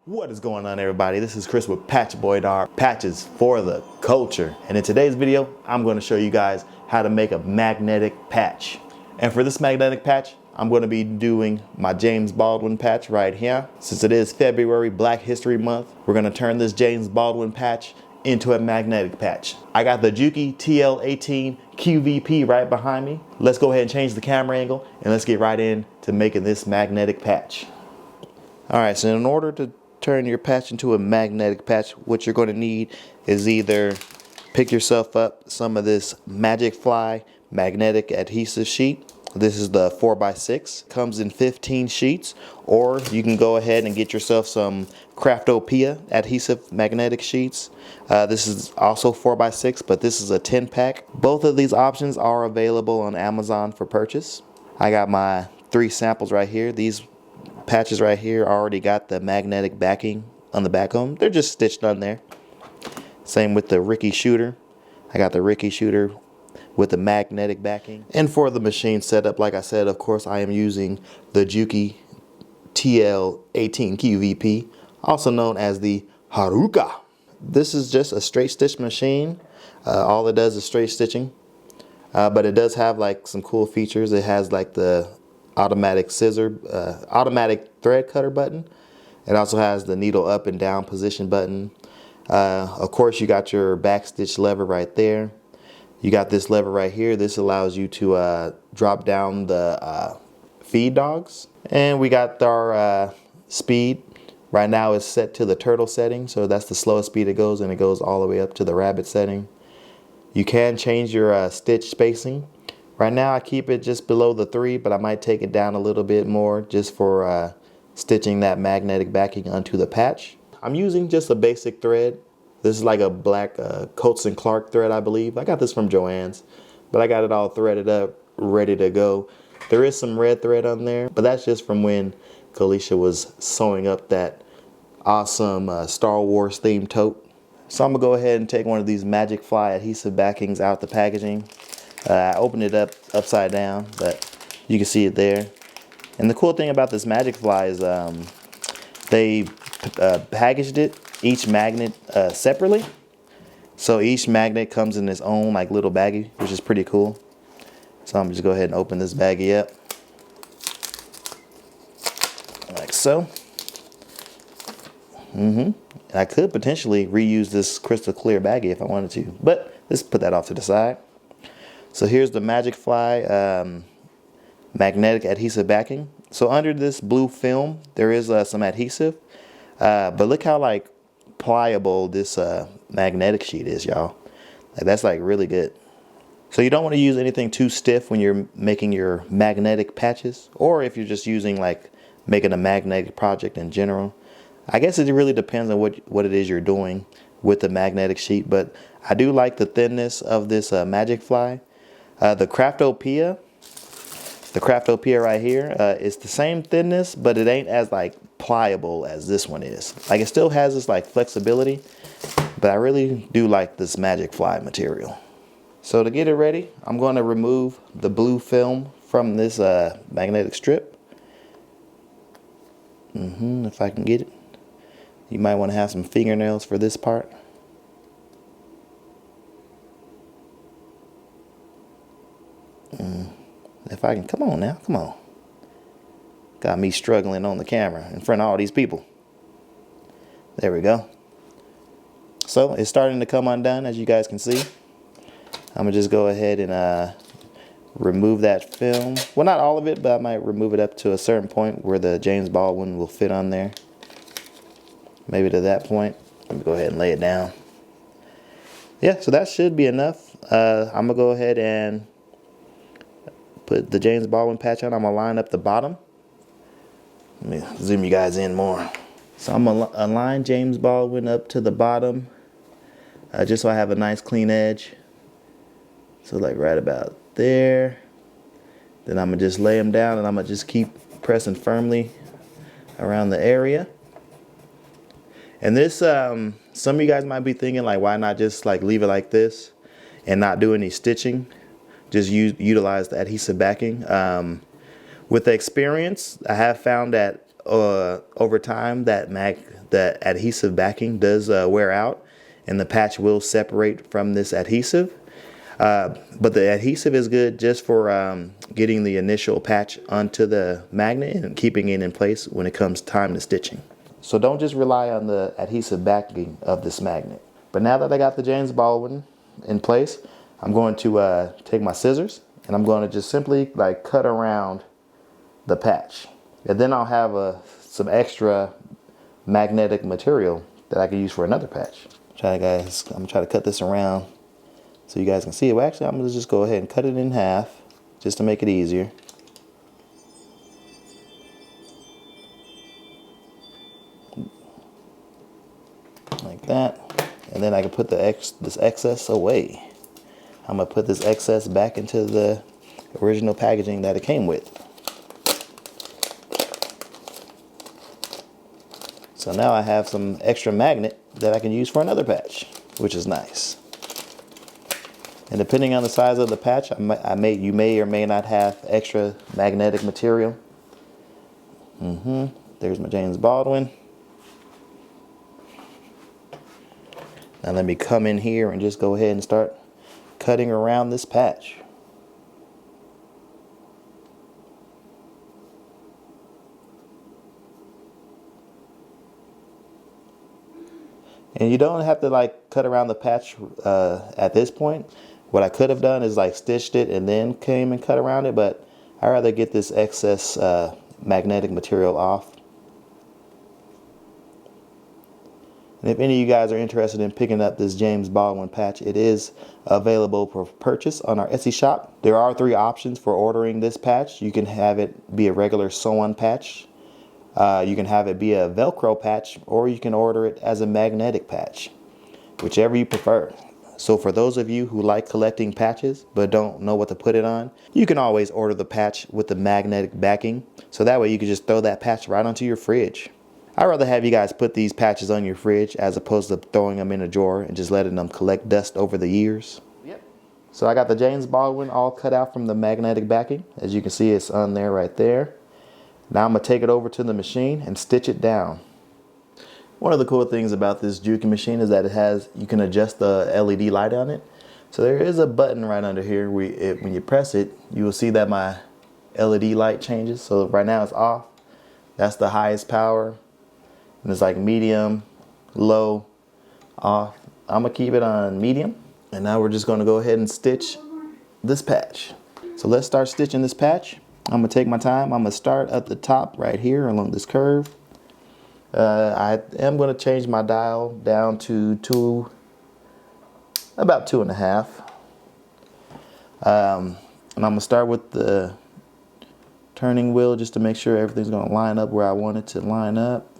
What is going on, everybody? This is Chris with Embroidery, patches for the culture. And in today's video, I'm going to show you guys how to make a magnetic patch. And for this magnetic patch, I'm going to be doing my James Baldwin patch right here. Since it is February, Black History Month, we're going to turn this James Baldwin patch into a magnetic patch. I got the Juki TL18 QVP right behind me. Let's go ahead and change the camera angle and let's get right into making this magnetic patch. All right, so in order to turn your patch into a magnetic patch, what you're going to need is either pick yourself up some of this Magic Fly magnetic adhesive sheet. This is the 4x6, comes in 15 sheets, or you can go ahead and get yourself some Craftopia adhesive magnetic sheets. This is also 4x6, but this is a 10 pack. Both of these options are available on Amazon for purchase. I got my 3 samples right here. These patches right here already got the magnetic backing on the back of them. They're just stitched on there. Same with the Ricky shooter. I got the Ricky shooter with the magnetic backing. And for the machine setup, like I said, of course, I am using the Juki TL18 QVP, also known as the Haruka. This is just a straight stitch machine. All it does is straight stitching, but it does have like some cool features. It has like the automatic automatic thread cutter button. It also has the needle up and down position button. Of course, you got your back stitch lever right there. You got this lever right here. This allows you to drop down the feed dogs. And we got our speed. Right now it's set to the turtle setting, so that's the slowest speed it goes, and it goes all the way up to the rabbit setting. You can change your stitch spacing. Right now I keep it just below the 3, but I might take it down a little bit more just for stitching that magnetic backing onto the patch. I'm using just a basic thread. This is like a black Coates & Clark thread, I believe. I got this from Joann's, but I got it all threaded up, ready to go. There is some red thread on there, but that's just from when Kalisha was sewing up that awesome Star Wars themed tote. So I'm gonna go ahead and take one of these Magic Fly adhesive backings out the packaging. I opened it up upside down, but you can see it there. And the cool thing about this Magic Fly is they packaged it, each magnet separately. So each magnet comes in its own like little baggie, which is pretty cool. So I'm just go ahead and open this baggie up. Like so. I could potentially reuse this crystal clear baggie if I wanted to, but let's put that off to the side. So here's the Magic Fly magnetic adhesive backing. So under this blue film, there is some adhesive, but look how like pliable this magnetic sheet is, y'all. Like that's like really good. So you don't want to use anything too stiff when you're making your magnetic patches, or if you're just using like making a magnetic project in general. I guess it really depends on what it is you're doing with the magnetic sheet, but I do like the thinness of this Magic Fly. The Craftopia right here is the same thinness, but it ain't as like pliable as this one is. Like it still has this like flexibility, but I really do like this Magic Fly material. So to get it ready, I'm going to remove the blue film from this magnetic strip. If I can get it. You might want to have some fingernails for this part. If I can, come on now, come on. Got me struggling on the camera in front of all these people. There we go. So it's starting to come undone, as you guys can see. I'm gonna just go ahead and remove that film. Well, not all of it, but I might remove it up to a certain point where the James Baldwin will fit on there. Maybe to that point. Let me go ahead and lay it down. Yeah, so that should be enough. I'm gonna go ahead and put the James Baldwin patch on. I'm gonna line up the bottom. Let me zoom you guys in more. So I'm gonna align James Baldwin up to the bottom, just so I have a nice clean edge. So like right about there. Then I'm gonna just lay them down and I'm gonna just keep pressing firmly around the area. And this, some of you guys might be thinking like, why not just like leave it like this and not do any stitching? Just utilize the adhesive backing. With the experience, I have found that over time that adhesive backing does wear out, and the patch will separate from this adhesive. But the adhesive is good just for getting the initial patch onto the magnet and keeping it in place when it comes time to stitching. So don't just rely on the adhesive backing of this magnet. But now that I got the James Baldwin in place, I'm going to take my scissors and I'm going to just simply like cut around the patch. And then I'll have some extra magnetic material that I can use for another patch. I'm gonna try to cut this around so you guys can see it. Well, actually, I'm gonna just go ahead and cut it in half just to make it easier. Like that. And then I can put this excess away. I'm gonna put this excess back into the original packaging that it came with. So now I have some extra magnet that I can use for another patch, which is nice. And depending on the size of the patch, you may or may not have extra magnetic material. There's my James Baldwin. Now let me come in here and just go ahead and start cutting around this patch. And you don't have to like cut around the patch at this point. What I could have done is like stitched it and then came and cut around it, but I'd rather get this excess magnetic material off. And if any of you guys are interested in picking up this James Baldwin patch, it is available for purchase on our Etsy shop. There are 3 options for ordering this patch. You can have it be a regular sew-on patch. You can have it be a Velcro patch, or you can order it as a magnetic patch, whichever you prefer. So for those of you who like collecting patches but don't know what to put it on, you can always order the patch with the magnetic backing. So that way you can just throw that patch right onto your fridge. I'd rather have you guys put these patches on your fridge as opposed to throwing them in a drawer and just letting them collect dust over the years. Yep. So I got the James Baldwin all cut out from the magnetic backing. As you can see, it's on there right there. Now I'm going to take it over to the machine and stitch it down. One of the cool things about this Juki machine is that you can adjust the LED light on it. So there is a button right under here where when you press it, you will see that my LED light changes. So right now it's off. That's the highest power. And it's like medium, low, off. I'm going to keep it on medium. And now we're just going to go ahead and stitch this patch. So let's start stitching this patch. I'm going to take my time. I'm going to start at the top right here along this curve. I am going to change my dial down to about 2.5. And I'm going to start with the turning wheel just to make sure everything's going to line up where I want it to line up.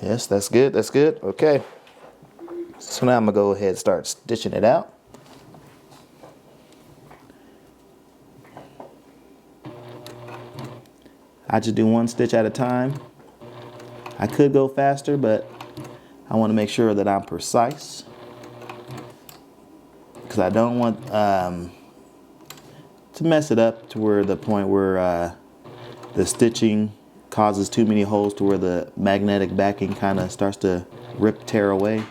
Yes, that's good. That's good. Okay. So now I'm going to go ahead and start stitching it out. I just do 1 stitch at a time. I could go faster, but I want to make sure that I'm precise, because I don't want to mess it up to where the point where the stitching causes too many holes to where the magnetic backing kind of starts to tear away.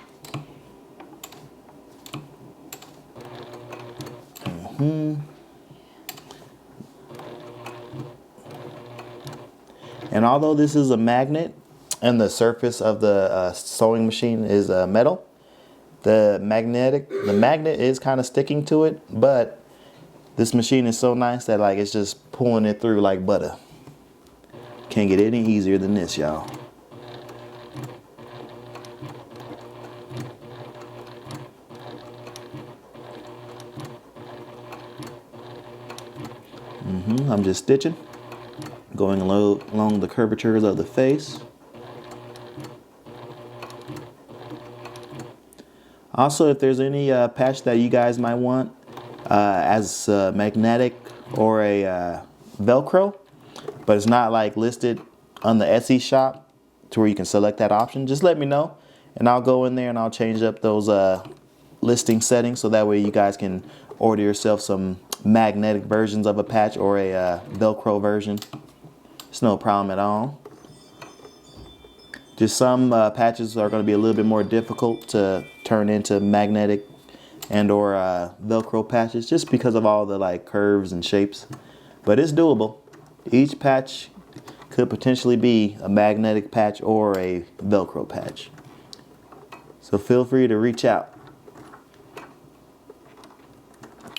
And although this is a magnet and the surface of the sewing machine is metal, the magnet is kind of sticking to it, but this machine is so nice that like it's just pulling it through like butter. Can't get any easier than this, y'all. I'm just stitching, going along the curvatures of the face. Also, if there's any patch that you guys might want as magnetic or a Velcro, but it's not like listed on the Etsy shop to where you can select that option, just let me know and I'll go in there and I'll change up those listing settings so that way you guys can order yourself some magnetic versions of a patch or a Velcro version. It's no problem at all. Just some patches are going to be a little bit more difficult to turn into magnetic and or Velcro patches, just because of all the like curves and shapes. But it's doable. Each patch could potentially be a magnetic patch or a Velcro patch. So feel free to reach out.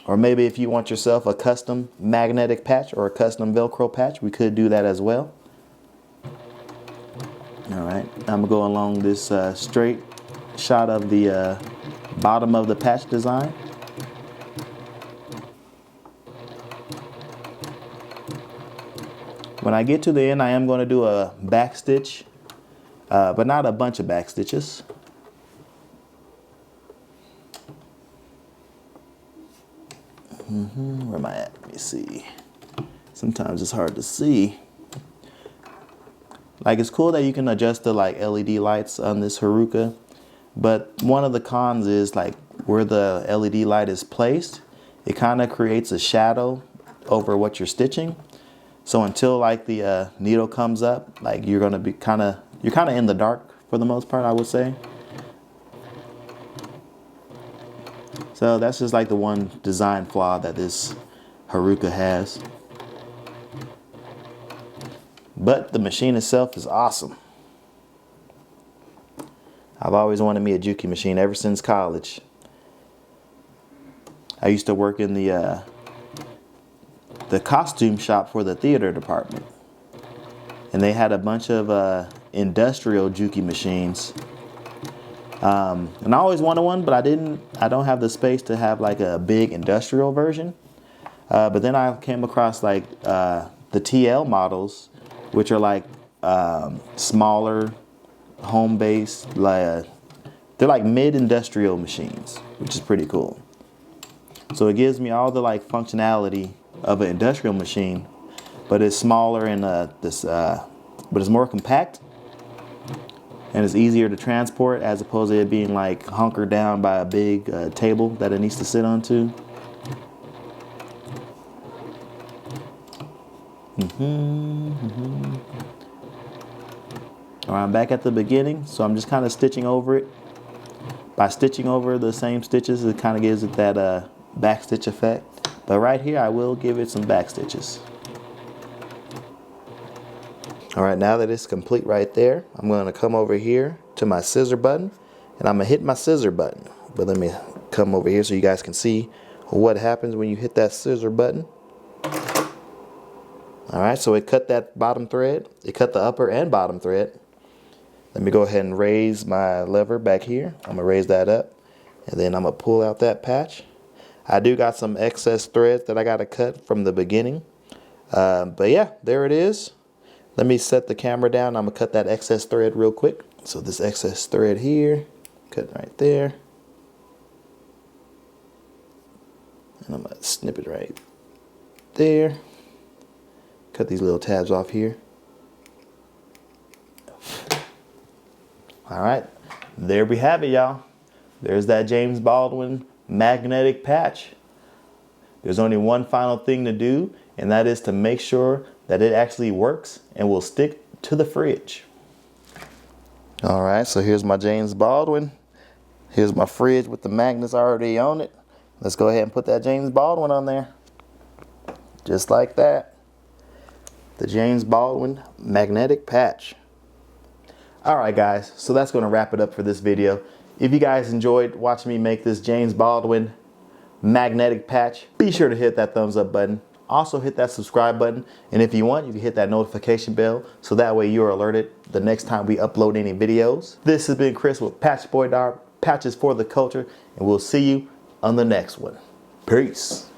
Or maybe if you want yourself a custom magnetic patch or a custom Velcro patch, we could do that as well. All right, I'm gonna go along this straight shot of the bottom of the patch design. When I get to the end, I am going to do a back stitch, but not a bunch of back stitches. Where am I at? Let me see. Sometimes it's hard to see. Like, it's cool that you can adjust the like LED lights on this Haruka, but one of the cons is like where the LED light is placed, it kind of creates a shadow over what you're stitching. So until like the needle comes up, like you're gonna be you're kind of in the dark for the most part, I would say. So that's just like the one design flaw that this Haruka has. But the machine itself is awesome. I've always wanted me a Juki machine ever since college. I used to work in the costume shop for the theater department. And they had a bunch of industrial Juki machines. And I always wanted one, but I don't have the space to have like a big industrial version. But then I came across like the TL models, which are like smaller, home-based, they're like mid-industrial machines, which is pretty cool. So it gives me all the like functionality of an industrial machine, but it's smaller and but it's more compact and it's easier to transport, as opposed to it being like hunkered down by a big table that it needs to sit onto. All right, I'm back at the beginning, so I'm just kind of stitching over it. By stitching over the same stitches, it kind of gives it that back stitch effect. But right here, I will give it some back stitches. All right, now that it's complete right there, I'm going to come over here to my scissor button, and I'm going to hit my scissor button. But let me come over here so you guys can see what happens when you hit that scissor button. All right, so it cut that bottom thread. It cut the upper and bottom thread. Let me go ahead and raise my lever back here. I'm gonna raise that up, and then I'm gonna pull out that patch. I do got some excess threads that I gotta cut from the beginning. But yeah, there it is. Let me set the camera down. I'm gonna cut that excess thread real quick. So this excess thread here, cut right there. And I'm gonna snip it right there. Cut these little tabs off here. All right, there we have it, y'all. There's that James Baldwin magnetic patch. There's only one final thing to do, and that is to make sure that it actually works and will stick to the fridge. All right, so here's my James Baldwin. Here's my fridge with the magnets already on it. Let's go ahead and put that James Baldwin on there. Just like that. The James Baldwin magnetic patch. All right, guys, so that's going to wrap it up for this video. If you guys enjoyed watching me make this James Baldwin magnetic patch, be sure to hit that thumbs up button. Also hit that subscribe button. And if you want, you can hit that notification bell so that way you're alerted the next time we upload any videos. This has been Chris with Patch Boy Dar, Patches for the Culture, and we'll see you on the next one. Peace.